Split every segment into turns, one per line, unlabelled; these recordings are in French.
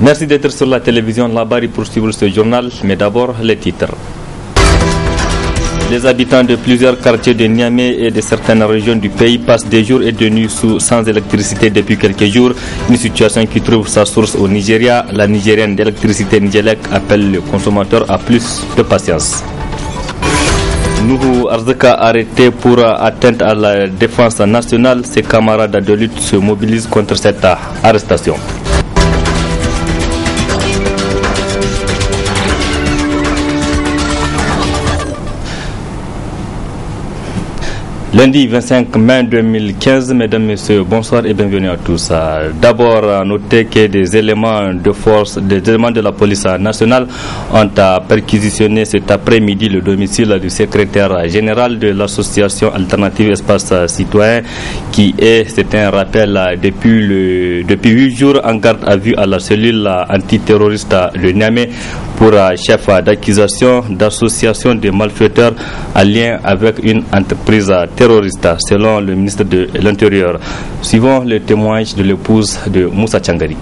Merci d'être sur la télévision Labari pour suivre ce journal, mais d'abord les titres. Les habitants de plusieurs quartiers de Niamey et de certaines régions du pays passent des jours et des nuits sans électricité depuis quelques jours. Une situation qui trouve sa source au Nigeria. La Nigérienne d'électricité Nigelec appelle le consommateur à plus de patience. Nuhu Arzika arrêté pour atteinte à la défense nationale. Ses camarades de lutte se mobilisent contre cette arrestation. Lundi 25 mai 2015, mesdames, messieurs, bonsoir et bienvenue à tous. D'abord, notez que des éléments de la police nationale ont perquisitionné cet après-midi le domicile du secrétaire général de l'association Alternative Espace Citoyen c'est un rappel, depuis 8 jours en garde à vue à la cellule antiterroriste de Niamey pour chef d'accusation d'association de malfaiteurs en lien avec une entreprise terroriste, selon le ministre de l'Intérieur. Suivons le témoignage de l'épouse de Moussa Tchangari.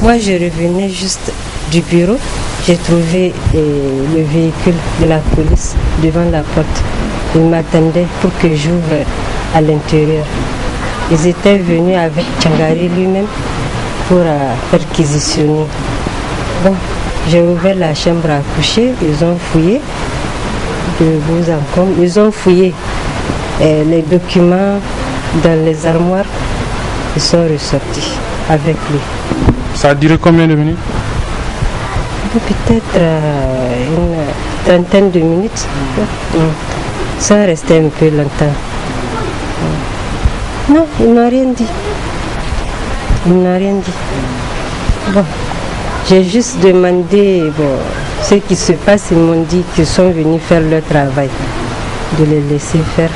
Moi, je revenais juste du bureau. J'ai trouvé le véhicule de la police devant la porte. Ils m'attendaient pour que j'ouvre à l'intérieur. Ils étaient venus avec Tchangari lui-même pour perquisitionner. Bon, j'ai ouvert la chambre à coucher. Ils ont fouillé de bout en comble. Ils ont fouillé les documents dans les armoires. Ils sont ressortis avec lui.
Ça a duré combien de minutes?
Peut-être une trentaine de minutes. Ça restait un peu longtemps. Non, ils n'ont rien dit. Bon, j'ai juste demandé ce qui se passe. Ils m'ont dit qu'ils sont venus faire leur travail, de les laisser faire.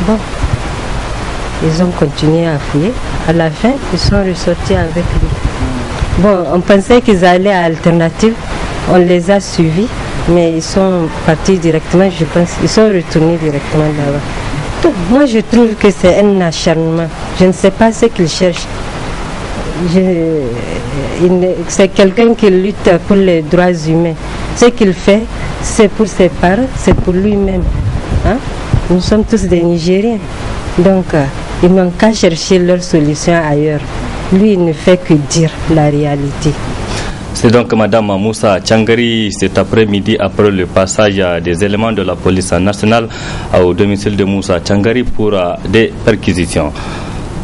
Bon, ils ont continué à fouiller. À la fin, ils sont ressortis avec lui. Bon, on pensait qu'ils allaient à Alternative. On les a suivis, mais ils sont partis directement, je pense. Ils sont retournés directement là-bas. Donc, moi, je trouve que c'est un acharnement. Je ne sais pas ce qu'ils cherchent. C'est quelqu'un qui lutte pour les droits humains. Ce qu'il fait, c'est pour ses parents, c'est pour lui-même. Hein? Nous sommes tous des Nigériens. Donc, ils n'ont qu'à chercher leur solution ailleurs. Lui, il ne fait que dire la réalité.
C'est donc Madame Moussa Tchangari cet après-midi après le passage des éléments de la police nationale au domicile de Moussa Tchangari pour des perquisitions.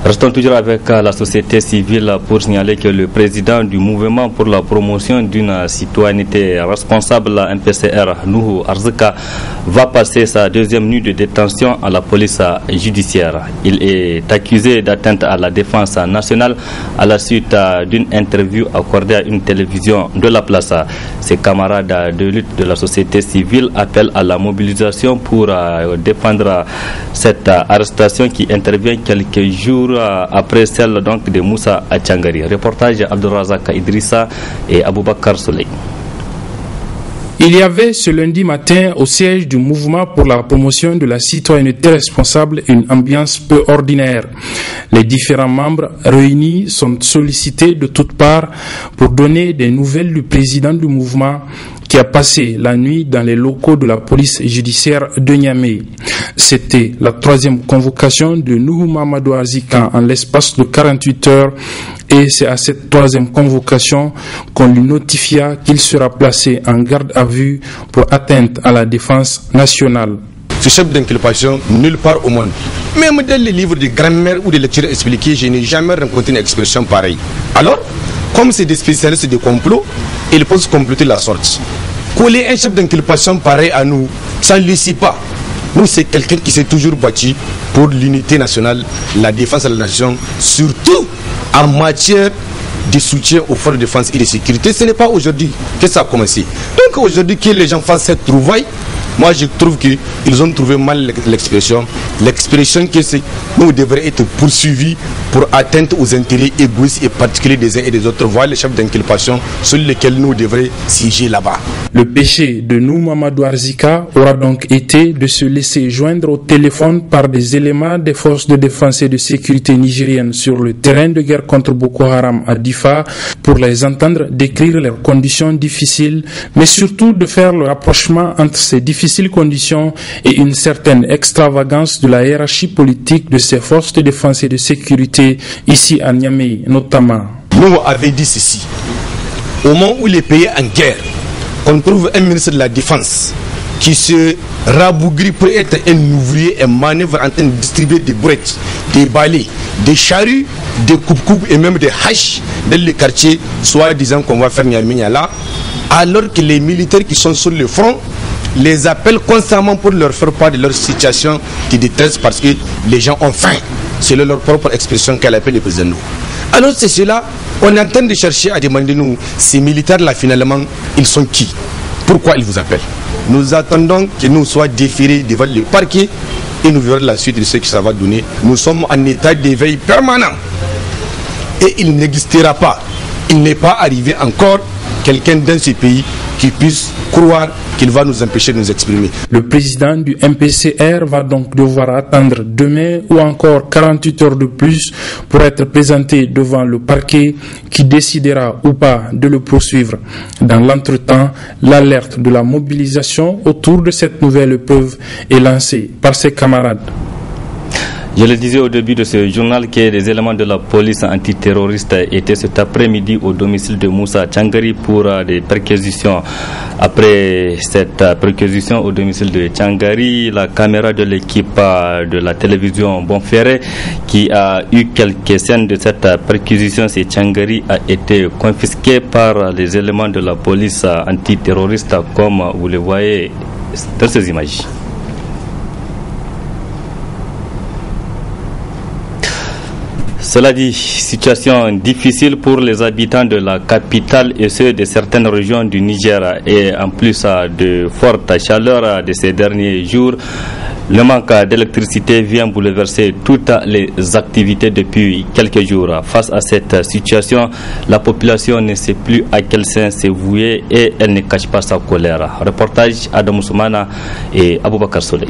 Restons toujours avec la société civile pour signaler que le président du mouvement pour la promotion d'une citoyenneté responsable, MPCR, Nuhu Arzika, va passer sa deuxième nuit de détention à la police judiciaire. Il est accusé d'atteinte à la défense nationale à la suite d'une interview accordée à une télévision de la place. Ses camarades de lutte de la société civile appellent à la mobilisation pour défendre cette arrestation qui intervient quelques jours après celle donc de Moussa Tchangari. Reportage Abdulrazak Idrissa et Aboubakar Souley.
Il y avait ce lundi matin au siège du mouvement pour la promotion de la citoyenneté responsable une ambiance peu ordinaire. Les différents membres réunis sont sollicités de toutes parts pour donner des nouvelles du président du mouvement qui a passé la nuit dans les locaux de la police judiciaire de Niamey. C'était la 3e convocation de Nuhu Mamadou Arzika en l'espace de 48 heures et c'est à cette 3e convocation qu'on lui notifia qu'il sera placé en garde à vue pour atteinte à la défense nationale.
Ce chef d'inculpation nulle part au monde. Même dans les livres de grammaire ou de lecture expliquée, je n'ai jamais rencontré une expression pareille. Alors, comme c'est des spécialistes de complot, ils peuvent comploter la sorte. Coller un chef d'inculpation pareil à nous, ça ne le suffit pas. Nous, c'est quelqu'un qui s'est toujours battu pour l'unité nationale, la défense de la nation, surtout en matière de soutien aux forces de défense et de sécurité. Ce n'est pas aujourd'hui que ça a commencé. Donc aujourd'hui, que les gens fassent cette trouvaille, Moi, je trouve qu'ils ont trouvé mal l'expression. L'expression que c'est nous devrions être poursuivis pour atteinte aux intérêts égoïstes et particuliers des uns et des autres. Voilà les chefs d'inculpation sur lesquels nous devrions siéger là-bas.
Le péché de nous, Mamadou Arzika, aura donc été de se laisser joindre au téléphone par des éléments des forces de défense et de sécurité nigériennes sur le terrain de guerre contre Boko Haram à Difa pour les entendre décrire leurs conditions difficiles, mais surtout de faire le rapprochement entre ces difficiles conditions et une certaine extravagance de la hiérarchie politique de ces forces de défense et de sécurité ici à Niamey notamment.
Nous avons dit ceci. Au moment où les pays en guerre, on trouve un ministre de la Défense qui se rabougrit pour être un ouvrier, un manœuvre en train de distribuer des brouettes, des balais, des charrues, des coupes-coupes et même des haches dans les quartiers, soit disant qu'on va faire Niamey-Niala, alors que les militaires qui sont sur le front les appellent constamment pour leur faire part de leur situation de détresse parce que les gens ont faim. C'est leur propre expression qu'elle appelle le président. Alors c'est cela, on est en train de chercher à demander nous, ces militaires-là finalement, ils sont qui? Pourquoi ils vous appellent? Nous attendons que nous soient déférés devant le parquet et nous verrons la suite de ce que ça va donner. Nous sommes en état d'éveil permanent et il n'existera pas, il n'est pas arrivé encore quelqu'un dans ce pays qui puisse croire qu'il va nous empêcher de nous exprimer.
Le président du MPCR va donc devoir attendre demain ou encore 48 heures de plus pour être présenté devant le parquet qui décidera ou pas de le poursuivre. Dans l'entretemps, l'alerte de la mobilisation autour de cette nouvelle épreuve est lancée par ses camarades.
Je le disais au début de ce journal que des éléments de la police antiterroriste étaient cet après-midi au domicile de Moussa Tchangari pour des perquisitions. Après cette perquisition au domicile de Tchangari, la caméra de l'équipe de la télévision Bonferré qui a eu quelques scènes de cette perquisition, c'est Tchangari, a été confisquée par les éléments de la police antiterroriste comme vous le voyez dans ces images. Cela dit, situation difficile pour les habitants de la capitale et ceux de certaines régions du Niger. Et en plus de forte chaleur de ces derniers jours, le manque d'électricité vient bouleverser toutes les activités depuis quelques jours. Face à cette situation, la population ne sait plus à quel sens se vouer et elle ne cache pas sa colère. Reportage Adam Soumana et Aboubakar Soleil.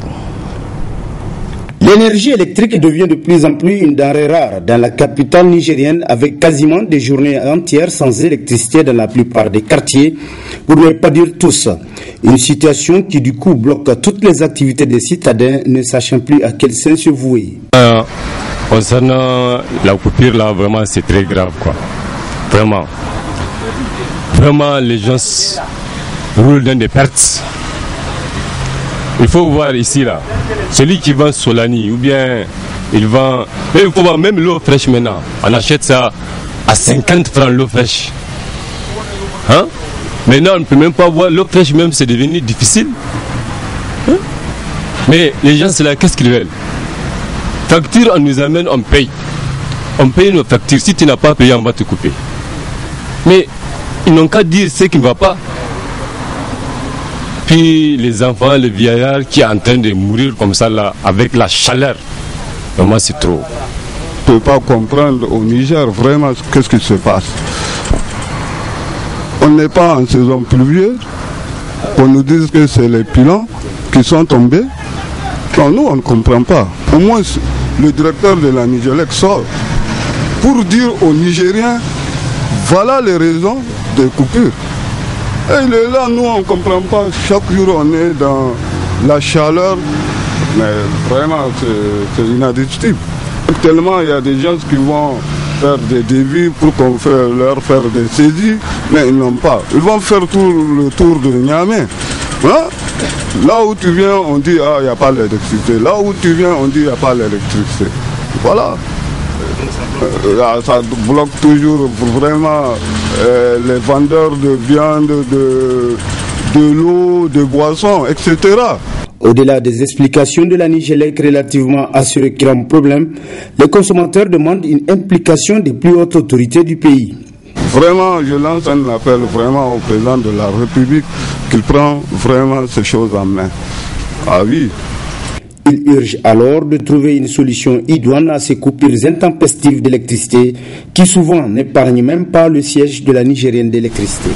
L'énergie électrique devient de plus en plus une denrée rare dans la capitale nigérienne avec quasiment des journées entières sans électricité dans la plupart des quartiers, pour ne pas dire tous. Une situation qui du coup bloque toutes les activités des citadins ne sachant plus à quel sens se vouer.
Concernant la coupure là, vraiment c'est très grave quoi. Vraiment les gens roulent dans des pertes. Il faut voir ici là, celui qui vend Solani ou bien il vend, mais il faut voir même l'eau fraîche maintenant. On achète ça à 50 francs l'eau fraîche. Hein? Maintenant on ne peut même pas voir l'eau fraîche, même c'est devenu difficile. Hein? Mais les gens c'est là, qu'est-ce qu'ils veulent? Facture on nous amène, on paye. On paye nos factures, si tu n'as pas payé on va te couper. Mais ils n'ont qu'à dire ce qui ne va pas. Puis les enfants, les vieillards qui sont en train de mourir comme ça là, avec la chaleur, vraiment c'est trop.
Je ne peux pas comprendre au Niger vraiment qu'est-ce qui se passe. On n'est pas en saison pluvieuse, on nous dit que c'est les pylônes qui sont tombés. Non, nous on ne comprend pas. Au moins le directeur de la Nigélec sort pour dire aux Nigériens, voilà les raisons des coupures. Et il est là, nous on ne comprend pas. Chaque jour on est dans la chaleur, mais vraiment c'est inadmissible. Actuellement il y a des gens qui vont faire des devis pour qu'on leur faire des saisies, mais ils n'ont pas. Ils vont faire tout le tour de Niamey. Hein? Là où tu viens, on dit ah il n'y a pas l'électricité. Là où tu viens, on dit il n'y a pas l'électricité. Voilà. Ça bloque toujours vraiment les vendeurs de viande, de l'eau, de boissons, etc.
Au-delà des explications de la Nigélec relativement à ce récurrent problème, les consommateurs demandent une implication des plus hautes autorités du pays.
Vraiment, je lance un appel vraiment au président de la République qu'il prend vraiment ces choses en main. Ah oui.
Il urge alors de trouver une solution idoine à ces coupures intempestives d'électricité qui souvent n'épargnent même pas le siège de la Nigérienne d'électricité.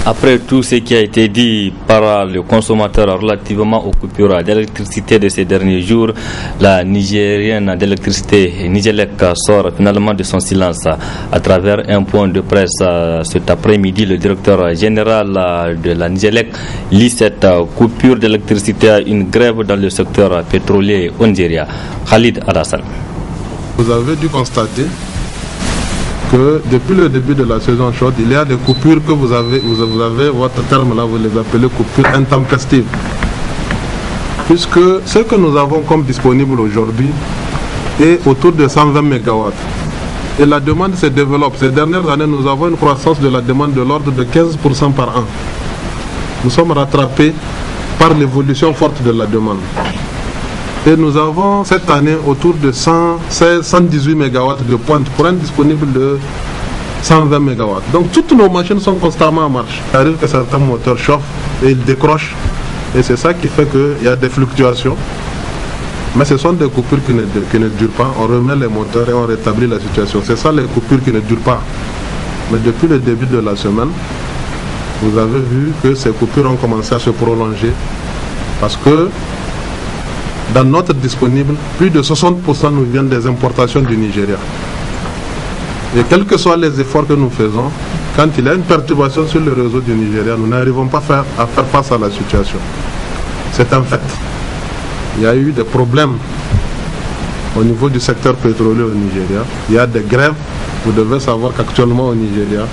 Après tout ce qui a été dit par le consommateur relativement aux coupures d'électricité de ces derniers jours, la Nigérienne d'électricité Nigelec sort finalement de son silence. À travers un point de presse cet après-midi, le directeur général de la Nigelec lie cette coupure d'électricité à une grève dans le secteur pétrolier au Nigeria. Khalid Adassan.
Vous avez dû constater que depuis le début de la saison chaude, il y a des coupures que vous avez votre terme là, vous les appelez coupures intempestives. Puisque ce que nous avons comme disponible aujourd'hui est autour de 120 MW. Et la demande se développe. Ces dernières années, nous avons une croissance de la demande de l'ordre de 15% par an. Nous sommes rattrapés par l'évolution forte de la demande. Et nous avons cette année autour de 118 MW de pointe pour un disponible de 120 MW. Donc toutes nos machines sont constamment en marche. Il arrive que certains moteurs chauffent et ils décrochent. Et c'est ça qui fait qu'il y a des fluctuations. Mais ce sont des coupures qui ne durent pas. On remet les moteurs et on rétablit la situation. C'est ça les coupures qui ne durent pas. Mais depuis le début de la semaine, vous avez vu que ces coupures ont commencé à se prolonger. Parce que dans notre disponible, plus de 60% nous viennent des importations du Nigeria. Et quels que soient les efforts que nous faisons, quand il y a une perturbation sur le réseau du Nigeria, nous n'arrivons pas à faire face à la situation. C'est un fait. Il y a eu des problèmes au niveau du secteur pétrolier au Nigeria. Il y a des grèves. Vous devez savoir qu'actuellement au Nigeria,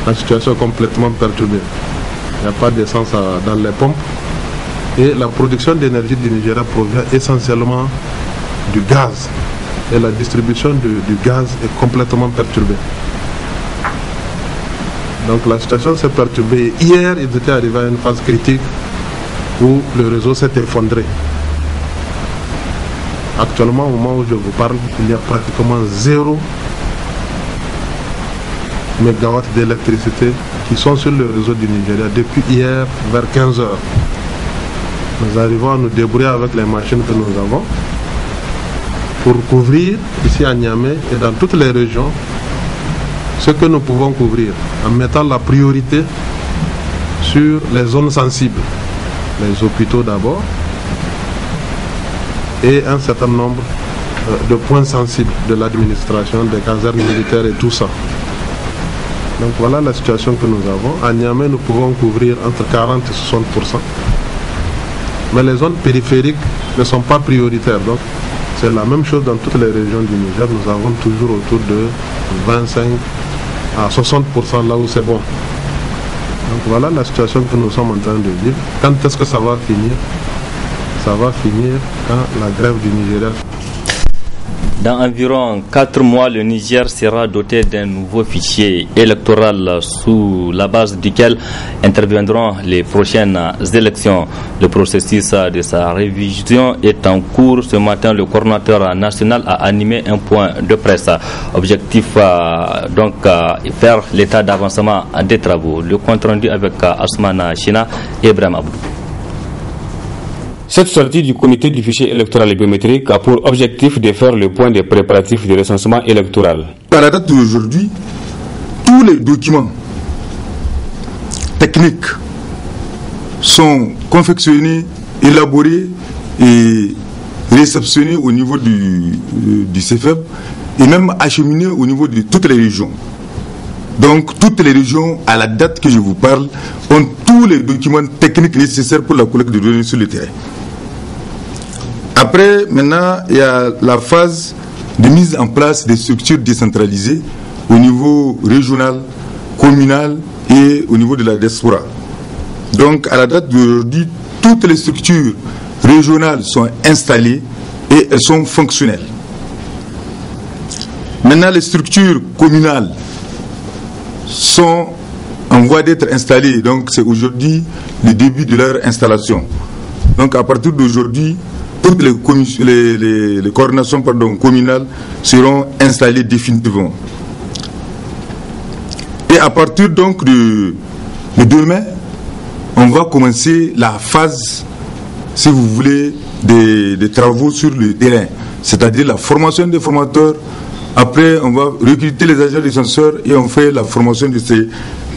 la situation est complètement perturbée. Il n'y a pas d'essence dans les pompes. Et la production d'énergie du Nigeria provient essentiellement du gaz. Et la distribution du gaz est complètement perturbée. Donc la situation s'est perturbée. Hier, ils étaient arrivés à une phase critique où le réseau s'est effondré. Actuellement, au moment où je vous parle, il y a pratiquement 0 mégawatts d'électricité qui sont sur le réseau du Nigeria depuis hier vers 15 heures. Nous arrivons à nous débrouiller avec les machines que nous avons pour couvrir ici à Niamey et dans toutes les régions ce que nous pouvons couvrir en mettant la priorité sur les zones sensibles, les hôpitaux d'abord et un certain nombre de points sensibles de l'administration, des casernes militaires et tout ça. Donc voilà la situation que nous avons. À Niamey, nous pouvons couvrir entre 40 et 60%. Mais les zones périphériques ne sont pas prioritaires. Donc c'est la même chose dans toutes les régions du Niger. Nous avons toujours autour de 25 à 60% là où c'est bon. Donc voilà la situation que nous sommes en train de vivre. Quand est-ce que ça va finir? Ça va finir quand la grève du Nigeria.
Dans environ 4 mois, le Niger sera doté d'un nouveau fichier électoral sous la base duquel interviendront les prochaines élections. Le processus de sa révision est en cours. Ce matin, le coordinateur national a animé un point de presse. Objectif faire l'état d'avancement des travaux. Le compte rendu avec Asmana China et Ibrahim Abdou.
Cette sortie du comité du fichier électoral biométrique a pour objectif de faire le point des préparatifs du recensement électoral.
À la date d'aujourd'hui, tous les documents techniques sont confectionnés, élaborés et réceptionnés au niveau du CFEB et même acheminés au niveau de toutes les régions. Donc toutes les régions, à la date que je vous parle, ont tous les documents techniques nécessaires pour la collecte de données sur le terrain. Après, maintenant, il y a la phase de mise en place des structures décentralisées au niveau régional, communal et au niveau de la diaspora. Donc, à la date d'aujourd'hui, toutes les structures régionales sont installées et elles sont fonctionnelles. Maintenant, les structures communales sont en voie d'être installées. Donc, c'est aujourd'hui le début de leur installation. Donc, à partir d'aujourd'hui, toutes les coordinations communales seront installées définitivement. Et à partir donc de demain, on va commencer la phase, si vous voulez, des travaux sur le terrain, c'est-à-dire la formation des formateurs. Après, on va recruter les agents recenseurs et on fait la formation de ces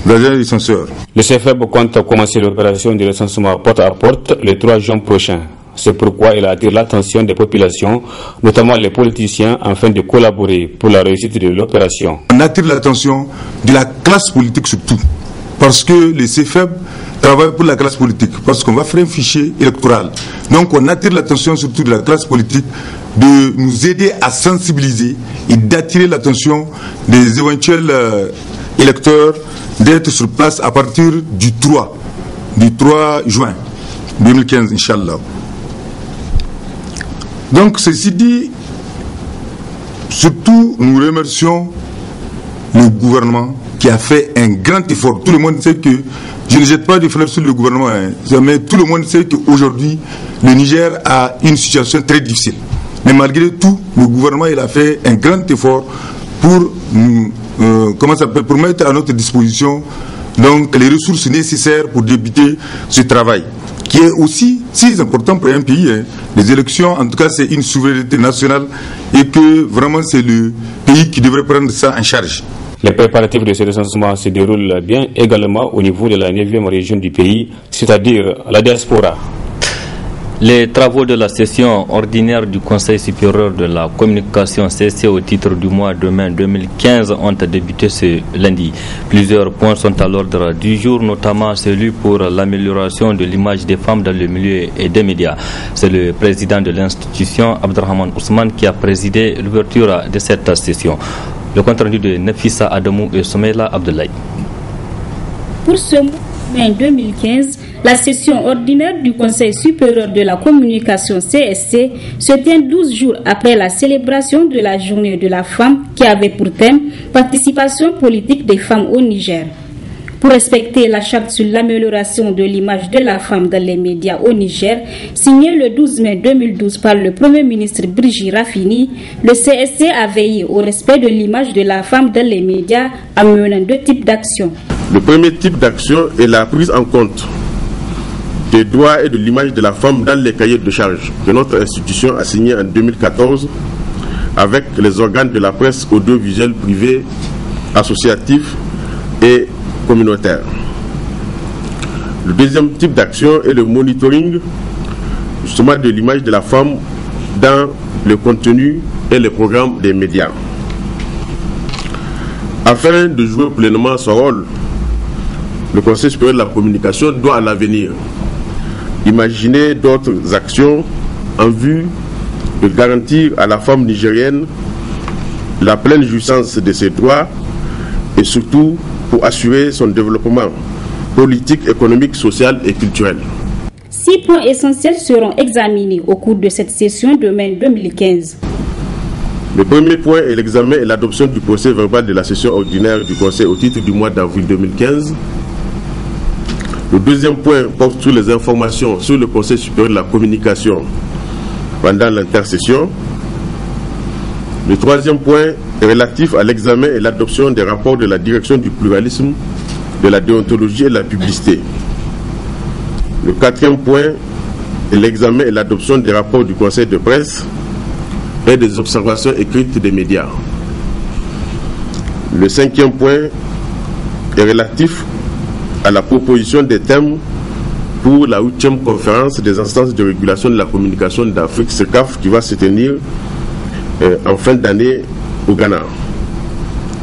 agents recenseurs.
Le CFEB compte commencer l'opération de recensement porte à porte le 3 juin prochain. C'est pourquoi il attire l'attention des populations, notamment les politiciens, afin de collaborer pour la réussite de l'opération.
On attire l'attention de la classe politique surtout, parce que le CFEB travaille pour la classe politique, parce qu'on va faire un fichier électoral. Donc on attire l'attention surtout de la classe politique de nous aider à sensibiliser et d'attirer l'attention des éventuels électeurs d'être sur place à partir du 3 juin 2015, Inch'Allah. Donc ceci dit, surtout nous remercions le gouvernement qui a fait un grand effort. Tout le monde sait que, je ne jette pas de fleurs sur le gouvernement, mais tout le monde sait qu'aujourd'hui le Niger a une situation très difficile. Mais malgré tout, le gouvernement il a fait un grand effort pour pour mettre à notre disposition donc les ressources nécessaires pour débuter ce travail, qui est aussi si important pour un pays. Les élections, en tout cas, c'est une souveraineté nationale et que vraiment c'est le pays qui devrait prendre ça en charge.
Les préparatifs de ce recensement se déroulent bien également au niveau de la 9e région du pays, c'est-à-dire la diaspora.
Les travaux de la session ordinaire du Conseil supérieur de la communication CSC au titre du mois de mai 2015 ont débuté ce lundi. Plusieurs points sont à l'ordre du jour, notamment celui pour l'amélioration de l'image des femmes dans le milieu et des médias. C'est le président de l'institution, Abdrahman Ousmane, qui a présidé l'ouverture de cette session. Le compte rendu de Nafissa Adamou et Someila Abdoulaye.
Pour ce mai 2015, la session ordinaire du Conseil supérieur de la communication CSC se tient 12 jours après la célébration de la journée de la femme qui avait pour thème « Participation politique des femmes au Niger ». Pour respecter la charte sur l'amélioration de l'image de la femme dans les médias au Niger, signée le 12 mai 2012 par le Premier ministre Brigitte Rafini, le CSC a veillé au respect de l'image de la femme dans les médias en menant 2 types d'actions.
Le premier type d'action est la prise en compte des droits et de l'image de la femme dans les cahiers de charges que notre institution a signé en 2014 avec les organes de la presse audiovisuelle privée, associatifs et communautaire. Le deuxième type d'action est le monitoring justement de l'image de la femme dans le contenu et les programmes des médias. Afin de jouer pleinement son rôle, le Conseil supérieur de la communication doit à l'avenir imaginer d'autres actions en vue de garantir à la femme nigérienne la pleine jouissance de ses droits et surtout pour assurer son développement politique, économique, social et culturel.
6 points essentiels seront examinés au cours de cette session de mai 2015.
Le premier point est l'examen et l'adoption du procès verbal de la session ordinaire du Conseil au titre du mois d'avril 2015. Le deuxième point porte sur les informations sur le Conseil supérieur de la communication pendant l'intersession. Le troisième point est relatif à l'examen et l'adoption des rapports de la direction du pluralisme, de la déontologie et de la publicité. Le quatrième point est l'examen et l'adoption des rapports du Conseil de presse et des observations écrites des médias. Le cinquième point est relatif à la proposition des thèmes pour la 8e conférence des instances de régulation de la communication d'Afrique, CECAF, qui va se tenir en fin d'année au Ghana.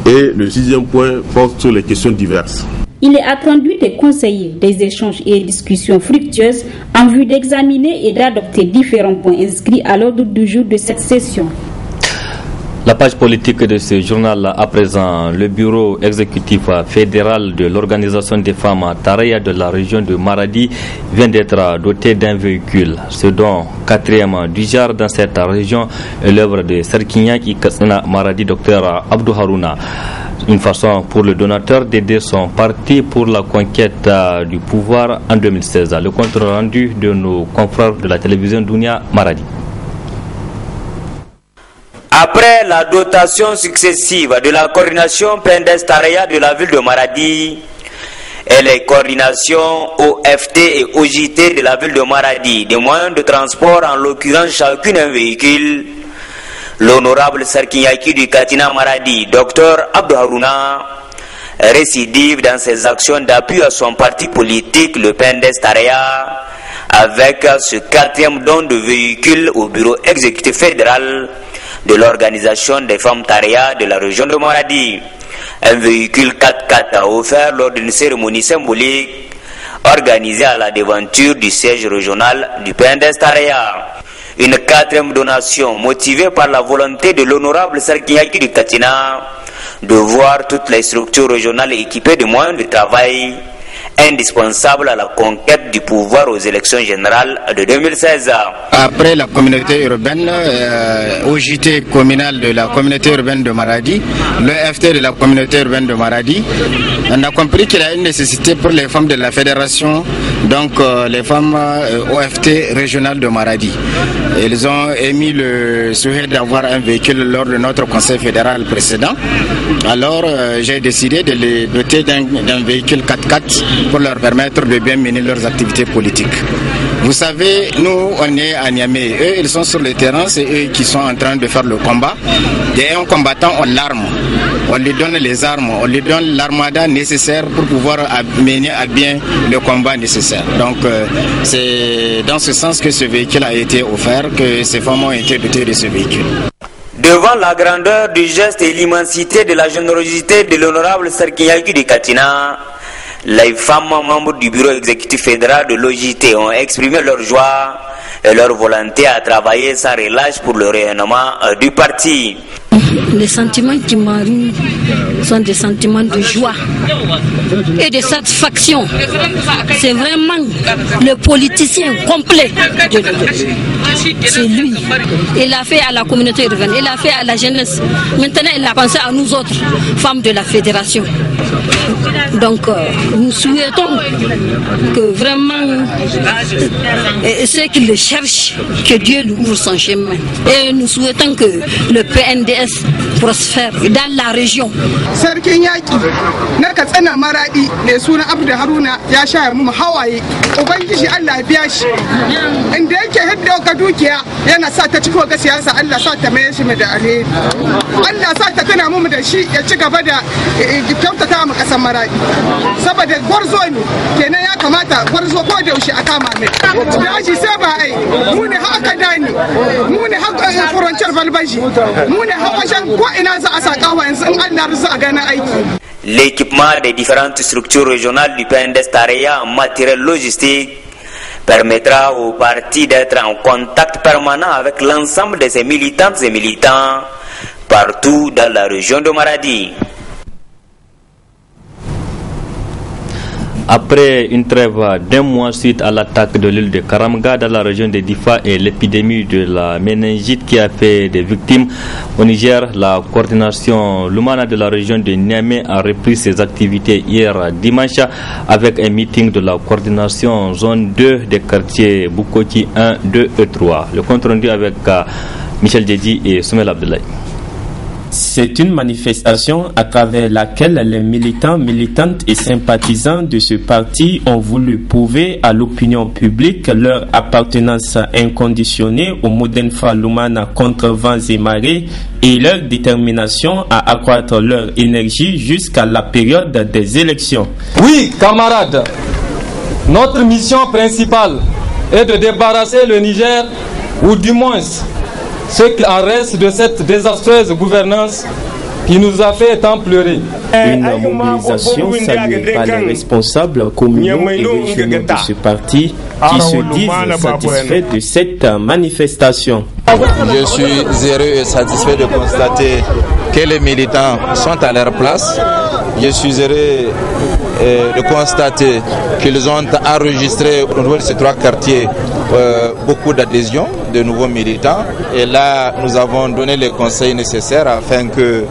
Et le 6e point porte sur les questions diverses.
Il est attendu des conseillers, des échanges et discussions fructueuses en vue d'examiner et d'adopter différents points inscrits à l'ordre du jour de cette session.
La page politique de ce journal à présent, le bureau exécutif fédéral de l'organisation des femmes Taraya de la région de Maradi vient d'être doté d'un véhicule. Ce dont 4e du genre dans cette région est l'œuvre de Serkinyaki Katsina Maradi, Dr Abdou Harouna. Une façon pour le donateur d'aider son parti pour la conquête du pouvoir en 2016. Le compte rendu de nos confrères de la télévision Dunia Maradi.
Après la dotation successive de la coordination Pendes-Taraya de la ville de Maradi et les coordinations OFT et OJT de la ville de Maradi, des moyens de transport, en l'occurrence chacune un véhicule, l'honorable Sarkinyaki du Katina Maradi, Dr Abdou Harouna, récidive dans ses actions d'appui à son parti politique, le Pendes-Taraya, avec ce 4e don de véhicule au bureau exécutif fédéral de l'organisation des femmes Taraya de la région de Maradi. Un véhicule 4x4 offert lors d'une cérémonie symbolique organisée à la devanture du siège régional du Pendes-Taraya. Une 4e donation motivée par la volonté de l'honorable Sarkinyaki du Katina de voir toutes les structures régionales équipées de moyens de travail indispensable à la conquête du pouvoir aux élections générales de 2016.
Après la communauté urbaine, OJT communal de la communauté urbaine de Maradi, le FT de la communauté urbaine de Maradi, on a compris qu'il y a une nécessité pour les femmes de la fédération, donc les femmes OFT régionales de Maradi. Ils ont émis le souhait d'avoir un véhicule lors de notre conseil fédéral précédent. Alors j'ai décidé de les doter d'un véhicule 4x4 pour leur permettre de bien mener leurs activités politiques. Vous savez, nous on est à Niamey, eux ils sont sur le terrain, c'est eux qui sont en train de faire le combat. Et un combattant, on l'arme, on lui donne les armes, on lui donne l'armada nécessaire pour pouvoir mener à bien le combat nécessaire. Donc c'est dans ce sens que ce véhicule a été offert, que ces femmes ont été dotées de ce véhicule.
Devant la grandeur du geste et l'immensité de la générosité de l'honorable Sarkinyaki du Katina, les femmes membres du bureau exécutif fédéral de l'OJT ont exprimé leur joie et leur volonté à travailler sans relâche pour le rayonnement du parti.
Les sentiments qui m'arrivent sont des sentiments de joie et de satisfaction. C'est vraiment le politicien complet. C'est lui. Il l'a fait à la communauté urbaine, il l'a fait à la jeunesse. Maintenant, il a pensé à nous autres, femmes de la fédération. Donc, nous souhaitons que vraiment ceux qui le cherchent, que Dieu lui ouvre son chemin. Et nous souhaitons que le PNDS prospère dans la région.
Sarkinyaki na Katsina Maradi mai suna Abdou Haruna ya shayar mu hawaye. Ubangiji Allah ya biya shi. Inda yake hidda ka dukiya yana sa ta ciko ga siyasa, Allah sa ta mai shi da alheri. Allah sa ta tana mu da shi ya ci gaba da kyautata mu kasar Maradi. Saboda gwarzo ne kenan ya kamata gwarzo ko da yaushe a kama mai. Daji sai ba ai mu ne haka dani. Mu ne haka furancin balbaji. Mu ne haka wajen ko ina za a saka wa yanzu in Allah za a gana aiki.
L'équipement des différentes structures régionales du Pendes-Taraya en matériel logistique permettra au parti d'être en contact permanent avec l'ensemble de ses militantes et militants partout dans la région de Maradi.
Après une trêve d'un mois suite à l'attaque de l'île de Karamga dans la région de Difa et l'épidémie de la méningite qui a fait des victimes au Niger, la coordination Lumana de la région de Niamey a repris ses activités hier dimanche avec un meeting de la coordination zone 2 des quartiers Bukoti 1, 2 et 3. Le compte rendu avec Michel Dedi et Soumel Abdoulaye.
C'est une manifestation à travers laquelle les militants, militantes et sympathisants de ce parti ont voulu prouver à l'opinion publique leur appartenance inconditionnée au Modenfa Lumana contre vents et marées et leur détermination à accroître leur énergie jusqu'à la période des élections.
Oui, camarades, notre mission principale est de débarrasser le Niger, ou du moins ce qu'il en reste de cette désastreuse gouvernance qui nous a fait tant pleurer.
Une mobilisation saluée par les responsables communaux et régionaux de ce parti qui se disent satisfaits de cette manifestation.
Je suis heureux et satisfait de constater que les militants sont à leur place. Je suis heureux de constater qu'ils ont enregistré au niveau de ces 3 quartiers beaucoup d'adhésions de nouveaux militants. Et là, nous avons donné les conseils nécessaires afin que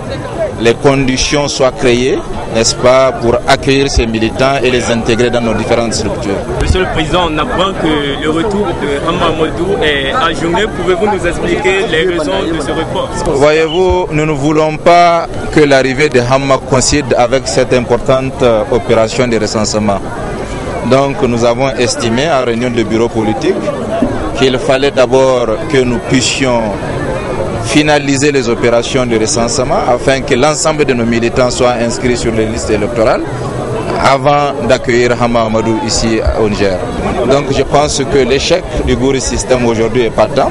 les conditions soient créées, n'est-ce pas, pour accueillir ces militants et les intégrer dans nos différentes structures.
Monsieur le Président, on apprend que le retour de Hama Amadou est ajourné. Pouvez-vous nous expliquer les raisons de ce report?
Voyez-vous, nous ne voulons pas que l'arrivée de Hama coïncide avec cette importante opération de recensement. Donc nous avons estimé en réunion de bureau politique qu'il fallait d'abord que nous puissions finaliser les opérations de recensement afin que l'ensemble de nos militants soient inscrits sur les listes électorales avant d'accueillir Hama Amadou ici au Niger. Donc je pense que l'échec du Gouri système aujourd'hui est patent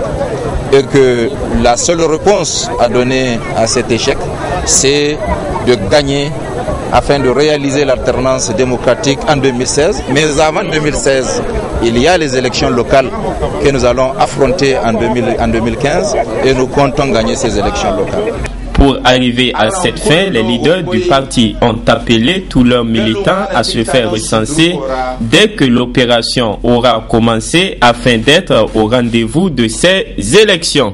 et que la seule réponse à donner à cet échec, c'est de gagner afin de réaliser l'alternance démocratique en 2016. Mais avant 2016, il y a les élections locales que nous allons affronter en 2015 et nous comptons gagner ces élections locales.
Pour arriver à cette fin, les leaders du parti ont appelé tous leurs militants à se faire recenser dès que l'opération aura commencé afin d'être au rendez-vous de ces élections.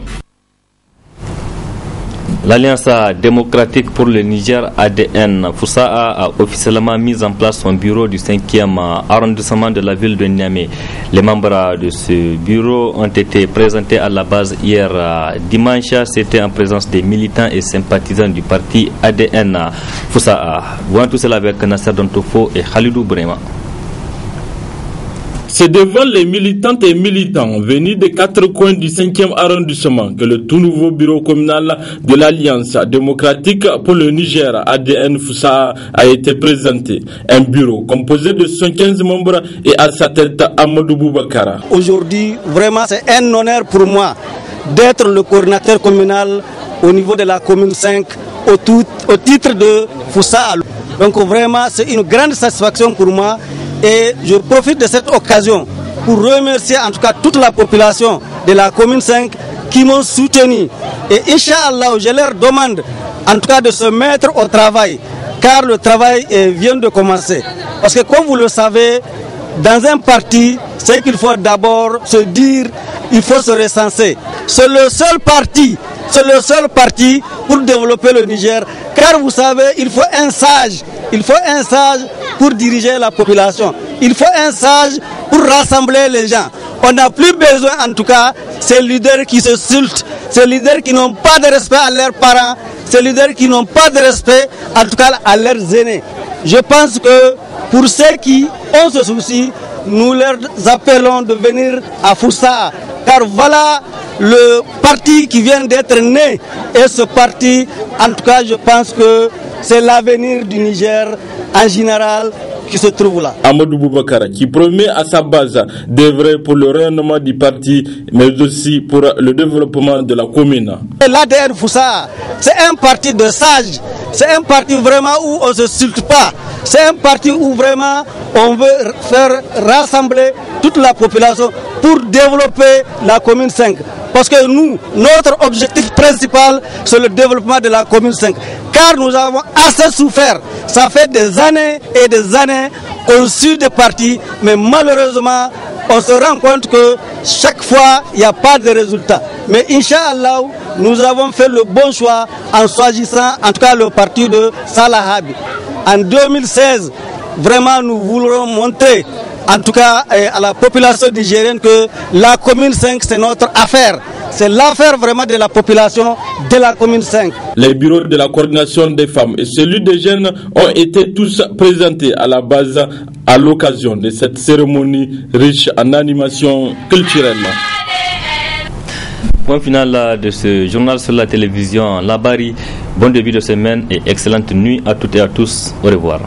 L'Alliance démocratique pour le Niger ADN, FOUSSAA, a officiellement mis en place son bureau du 5e arrondissement de la ville de Niamey. Les membres de ce bureau ont été présentés à la base hier dimanche. C'était en présence des militants et sympathisants du parti ADN FOUSSAA. Voyons tout cela avec Nasser Dontofo et Khalidou Brema.
C'est devant les militantes et militants venus des 4 coins du 5e arrondissement que le tout nouveau bureau communal de l'Alliance démocratique pour le Niger ADN FOUSSAA a été présenté. Un bureau composé de 115 membres et à sa tête Amadou Boubacara.
Aujourd'hui, vraiment c'est un honneur pour moi d'être le coordinateur communal au niveau de la commune 5 au titre de FOUSSAA. Donc vraiment c'est une grande satisfaction pour moi. Et je profite de cette occasion pour remercier en tout cas toute la population de la commune 5 qui m'ont soutenu. Et Inch'Allah, je leur demande en tout cas de se mettre au travail, car le travail vient de commencer. Parce que comme vous le savez, dans un parti, c'est qu'il faut d'abord se dire, il faut se recenser. C'est le seul parti pour développer le Niger, car vous savez, il faut un sage pour diriger la population. Il faut un sage pour rassembler les gens. On n'a plus besoin, en tout cas, ces leaders qui se sultent, ces leaders qui n'ont pas de respect à leurs parents, ces leaders qui n'ont pas de respect, en tout cas, à leurs aînés. Je pense que pour ceux qui ont ce souci, nous leur appelons de venir à FOUSSAA, car voilà le parti qui vient d'être né. Et ce parti, en tout cas, je pense que c'est l'avenir du Niger en général qui se trouve là.
Amadou Boubacara qui promet à sa base d'œuvrer pour le rayonnement du parti, mais aussi pour le développement de la commune.
L'ADN FOUSSAA, c'est un parti de sages, c'est un parti vraiment où on ne se sulte pas, c'est un parti où vraiment on veut faire rassembler toute la population pour développer la commune 5. Parce que nous, notre objectif principal, c'est le développement de la commune 5. Car nous avons assez souffert. Ça fait des années et des années qu'on suit des partis, mais malheureusement, on se rend compte que chaque fois, il n'y a pas de résultat. Mais Inch'Allah, nous avons fait le bon choix en choisissant en tout cas le parti de Salah Habi. En 2016, vraiment, nous voulons montrer en tout cas à la population nigérienne que la commune 5 c'est notre affaire. C'est l'affaire vraiment de la population de la commune 5.
Les bureaux de la coordination des femmes et celui des jeunes ont été tous présentés à la base à l'occasion de cette cérémonie riche en animation culturelle.
Point final de ce journal sur la télévision Labari. Bon début de semaine et excellente nuit à toutes et à tous. Au revoir.